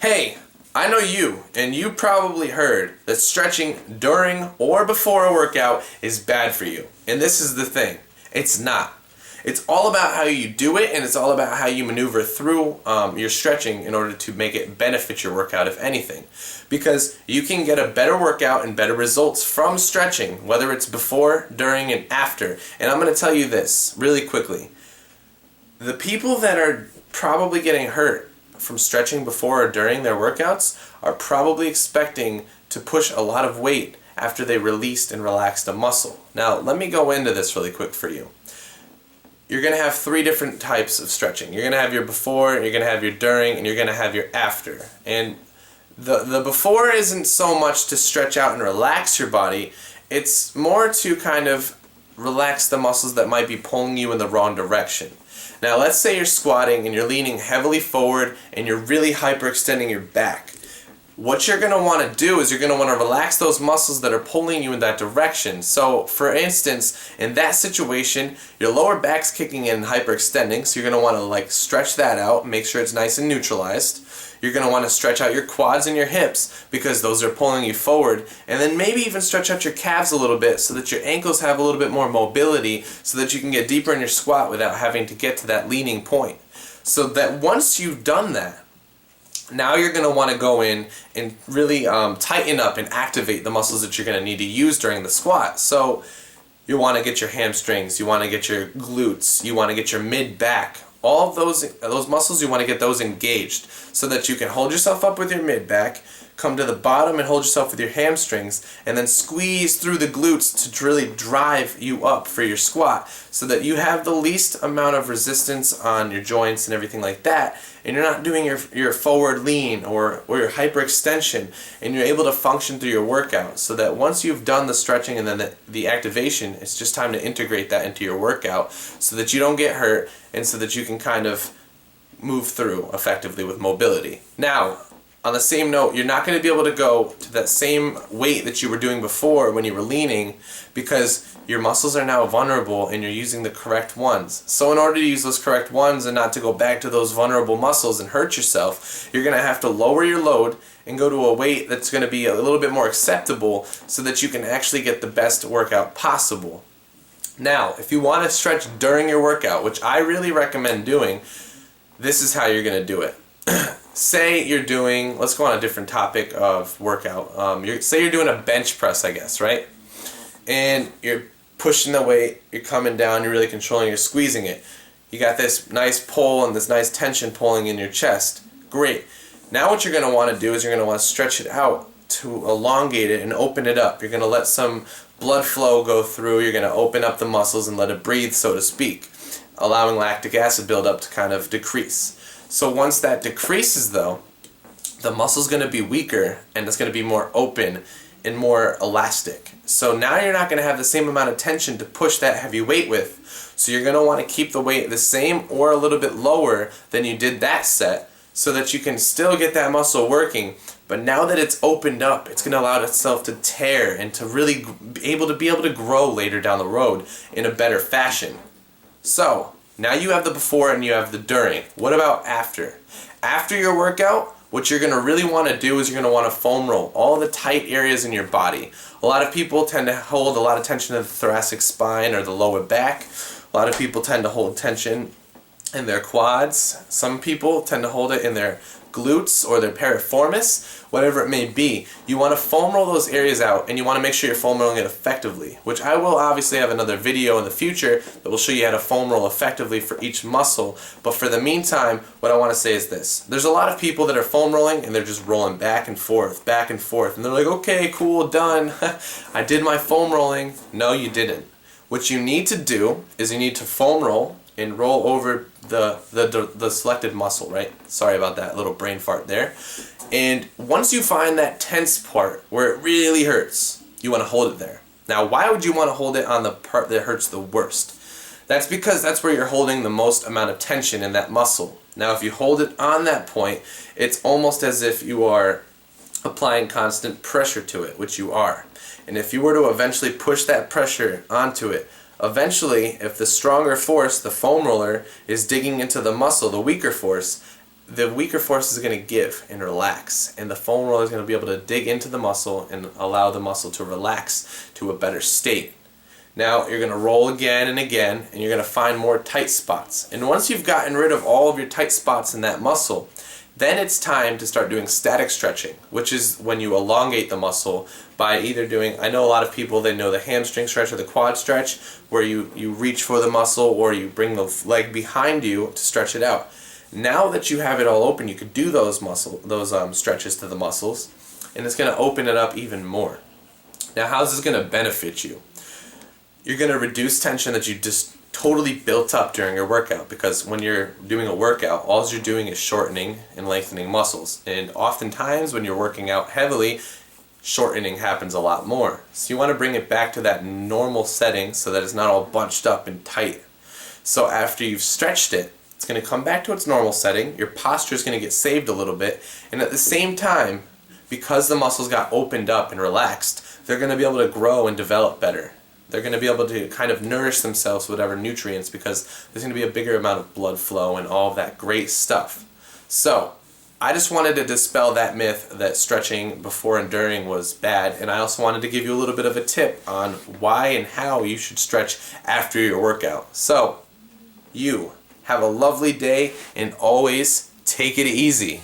Hey, I know you, and you probably heard that stretching during or before a workout is bad for you. And this is the thing, it's not. It's all about how you do it, and it's all about how you maneuver through your stretching in order to make it benefit your workout, if anything. Because you can get a better workout and better results from stretching, whether it's before, during, and after. And I'm going to tell you this really quickly. The people that are probably getting hurt from stretching before or during their workouts are probably expecting to push a lot of weight after they released and relaxed a muscle. Now, let me go into this really quick for you. You're going to have three different types of stretching. You're going to have your before, you're going to have your during, and you're going to have your after. And the before isn't so much to stretch out and relax your body, it's more to kind of relax the muscles that might be pulling you in the wrong direction. Now let's say you're squatting and you're leaning heavily forward and you're really hyperextending your back. What you're going to want to do is you're going to want to relax those muscles that are pulling you in that direction. So for instance, in that situation, your lower back's kicking in and hyperextending, so you're going to want to stretch that out and make sure it's nice and neutralized. You're going to want to stretch out your quads and your hips because those are pulling you forward, and then maybe even stretch out your calves a little bit so that your ankles have a little bit more mobility so that you can get deeper in your squat without having to get to that leaning point. So that once you've done that, now you're going to want to go in and really tighten up and activate the muscles that you're going to need to use during the squat. So you want to get your hamstrings, you want to get your glutes, you want to get your mid-back. All of those muscles, you want to get those engaged so that you can hold yourself up with your mid-back, come to the bottom and hold yourself with your hamstrings, and then squeeze through the glutes to really drive you up for your squat so that you have the least amount of resistance on your joints and everything like that, and you're not doing your forward lean or your hyperextension, and you're able to function through your workout so that once you've done the stretching and then the activation, it's just time to integrate that into your workout so that you don't get hurt and so that you can kind of move through effectively with mobility. Now, on the same note, you're not going to be able to go to that same weight that you were doing before when you were leaning because your muscles are now vulnerable and you're using the correct ones. So in order to use those correct ones and not to go back to those vulnerable muscles and hurt yourself, you're going to have to lower your load and go to a weight that's going to be a little bit more acceptable so that you can actually get the best workout possible. Now, if you want to stretch during your workout, which I really recommend doing, this is how you're going to do it. Say you're doing, let's go on a different topic of workout. Say you're doing a bench press, I guess, right? And you're pushing the weight, you're coming down, you're really controlling, you're squeezing it. You got this nice pull and this nice tension pulling in your chest. Great. Now what you're going to want to do is you're going to want to stretch it out to elongate it and open it up. You're going to let some blood flow go through. You're going to open up the muscles and let it breathe, so to speak, allowing lactic acid buildup to kind of decrease. So once that decreases though, the muscle's going to be weaker and it's going to be more open and more elastic. So now you're not going to have the same amount of tension to push that heavy weight with. So you're going to want to keep the weight the same or a little bit lower than you did that set so that you can still get that muscle working. But now that it's opened up, it's going to allow itself to tear and to really be able to grow later down the road in a better fashion. So now you have the before and you have the during. What about after? After your workout, what you're going to really want to do is you're going to want to foam roll all the tight areas in your body. A lot of people tend to hold a lot of tension in the thoracic spine or the lower back. A lot of people tend to hold tension in their quads. Some people tend to hold it in their glutes or their piriformis, whatever it may be. You want to foam roll those areas out, and you want to make sure you're foam rolling it effectively, which I will obviously have another video in the future that will show you how to foam roll effectively for each muscle. But for the meantime, what I want to say is this. There's a lot of people that are foam rolling and they're just rolling back and forth, and they're like, okay, cool, done. I did my foam rolling. No, you didn't. What you need to do is you need to foam roll and roll over the selected muscle, right? Sorry about that little brain fart there. And once you find that tense part where it really hurts, you want to hold it there. Now, why would you want to hold it on the part that hurts the worst? That's because that's where you're holding the most amount of tension in that muscle. Now, if you hold it on that point, it's almost as if you are applying constant pressure to it, which you are. And if you were to eventually push that pressure onto it, eventually, if the stronger force, the foam roller, is digging into the muscle, the weaker force, the weaker force is going to give and relax, and the foam roller is going to be able to dig into the muscle and allow the muscle to relax to a better state. Now you're going to roll again and again, and you're going to find more tight spots. And once you've gotten rid of all of your tight spots in that muscle, then it's time to start doing static stretching, which is when you elongate the muscle by either doing, I know a lot of people, they know the hamstring stretch or the quad stretch, where you reach for the muscle or you bring the leg behind you to stretch it out. Now that you have it all open, you could do those stretches to the muscles, and it's going to open it up even more. Now, how's this going to benefit you? You're going to reduce tension that you just totally built up during your workout, because when you're doing a workout, all you're doing is shortening and lengthening muscles. And oftentimes when you're working out heavily, shortening happens a lot more. So you want to bring it back to that normal setting so that it's not all bunched up and tight. So after you've stretched it, it's going to come back to its normal setting, your posture is going to get saved a little bit, and at the same time, because the muscles got opened up and relaxed, they're going to be able to grow and develop better. They're going to be able to kind of nourish themselves with whatever nutrients, because there's going to be a bigger amount of blood flow and all of that great stuff. So, I just wanted to dispel that myth that stretching before and during was bad, and I also wanted to give you a little bit of a tip on why and how you should stretch after your workout. So, you have a lovely day, and always take it easy.